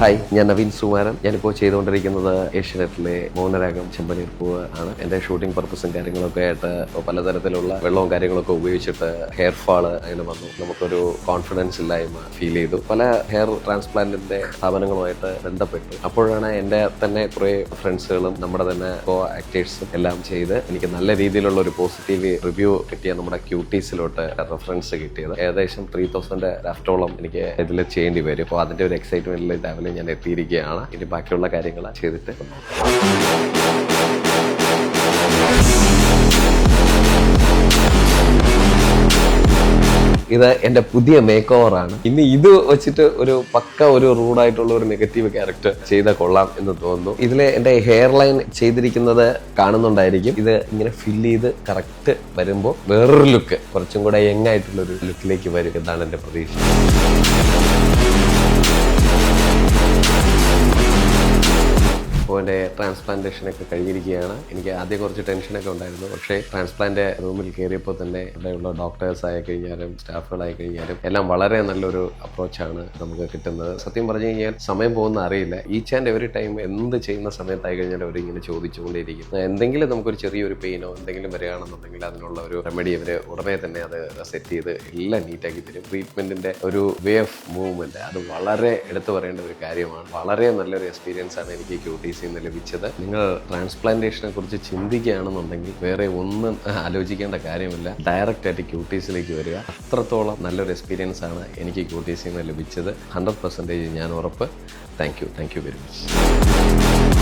Hi, ഞാൻ നവീൻ സുമാരൻ. ഞാനിപ്പോൾ ചെയ്തുകൊണ്ടിരിക്കുന്നത് ഏഷ്യനെറ്റിലെ മൗനരാഗം ചെമ്പനീർ പൂവ് ആണ്. എൻ്റെ ഷൂട്ടിംഗ് പർപ്പസും കാര്യങ്ങളൊക്കെ ആയിട്ട് പലതരത്തിലുള്ള വെള്ളവും കാര്യങ്ങളൊക്കെ ഉപയോഗിച്ചിട്ട് ഹെയർ ഫാള് അങ്ങനെ വന്നു. നമുക്കൊരു കോൺഫിഡൻസ് ഇല്ലായ്മ ഫീൽ ചെയ്തു. പല ഹെയർ ട്രാൻസ്പ്ലാന്റിന്റെ സ്ഥാപനങ്ങളുമായിട്ട് ബന്ധപ്പെട്ടു. അപ്പോഴാണ് എൻ്റെ തന്നെ കുറേ ഫ്രണ്ട്സുകളും നമ്മുടെ തന്നെ കോ ആക്ടേഴ്സും എല്ലാം ചെയ്ത് എനിക്ക് നല്ല രീതിയിലുള്ള ഒരു പോസിറ്റീവ് റിവ്യൂ കിട്ടിയ നമ്മുടെ ക്യൂട്ടീസിലോട്ട് റെഫറൻസ് കിട്ടിയത്. ഏകദേശം 3000 ലാഫ്റ്റോളം എനിക്ക് ഇതിൽ ചെയ്യേണ്ടി വരും. അപ്പോൾ അതിൻ്റെ ഒരു എക്സൈറ്റ്മെന്റിൽ രാവിലെ ഞാൻ എത്തിയിരിക്കുകയാണ്. ഇനി ബാക്കിയുള്ള കാര്യങ്ങൾ ചെയ്തിട്ട് ഇത് എൻ്റെ പുതിയ മേക്ക് ഓവറാണ്. ഇനി ഇത് വെച്ചിട്ട് ഒരു പക്ക ഒരു റൂഡായിട്ടുള്ള ഒരു നെഗറ്റീവ് ക്യാരക്ടർ ചെയ്താൽ കൊള്ളാം എന്ന് തോന്നുന്നു. ഇതിലെ എൻ്റെ ഹെയർ ലൈൻ ചെയ്തിരിക്കുന്നത് കാണുന്നുണ്ടായിരിക്കും. ഇത് ഇങ്ങനെ ഫില്ല് ചെയ്ത് കറക്റ്റ് വരുമ്പോൾ വേറൊരു ലുക്ക്, കുറച്ചും കൂടെ യങ് ആയിട്ടുള്ളൊരു ലുക്കിലേക്ക് വരും എന്നാണ് എൻ്റെ പ്രതീക്ഷ. അപ്പോൾ എൻ്റെ ട്രാൻസ്പ്ലാന്റേഷനൊക്കെ കഴിഞ്ഞിരിക്കുകയാണ്. എനിക്ക് ആദ്യം കുറച്ച് ടെൻഷനൊക്കെ ഉണ്ടായിരുന്നു. പക്ഷേ ട്രാൻസ്പ്ലാന്റ് റൂമിൽ കയറിയപ്പോൾ തന്നെ ഇവിടെയുള്ള ഡോക്ടേഴ്സ് ആയി കഴിഞ്ഞാലും സ്റ്റാഫുകളായി കഴിഞ്ഞാലും എല്ലാം വളരെ നല്ലൊരു അപ്രോച്ചാണ് നമുക്ക് കിട്ടുന്നത്. സത്യം പറഞ്ഞു കഴിഞ്ഞാൽ സമയം പോകുന്ന അറിയില്ല. ഈച്ച് ആൻഡ് എവറി ടൈം എന്ത് ചെയ്യുന്ന സമയത്തായി കഴിഞ്ഞാൽ അവരിങ്ങനെ ചോദിച്ചുകൊണ്ടിരിക്കും. എന്തെങ്കിലും നമുക്കൊരു ചെറിയൊരു പെയിനോ എന്തെങ്കിലും വരികയാണെന്നുണ്ടെങ്കിൽ അതിനുള്ള ഒരു റെമഡി അവർ ഉടനെ തന്നെ അത് സെറ്റ് ചെയ്ത് എല്ലാം നീറ്റാക്കി തരും. ട്രീറ്റ്മെന്റിന്റെ ഒരു വേ ഓഫ് മൂവ്മെന്റ് അത് വളരെ എടുത്തു പറയേണ്ട ഒരു കാര്യമാണ്. വളരെ നല്ലൊരു എക്സ്പീരിയൻസ് ആണ് എനിക്ക് ക്യൂട്ടീസ് നിന്ന് ലഭിച്ചത്. നിങ്ങൾ ട്രാൻസ്പ്ലാന്റേഷനെ കുറിച്ച് ചിന്തിക്കുകയാണെന്നുണ്ടെങ്കിൽ വേറെ ഒന്നും ആലോചിക്കേണ്ട കാര്യമില്ല. ഡയറക്റ്റ് ആയിട്ട് ക്യൂട്ടീസിലേക്ക് വരിക. അത്രത്തോളം നല്ലൊരു എക്സ്പീരിയൻസ് ആണ് എനിക്ക് ക്യൂട്ടീസിൽ നിന്ന് ലഭിച്ചത്. 100% ഞാൻ ഉറപ്പ്. Thank you very much.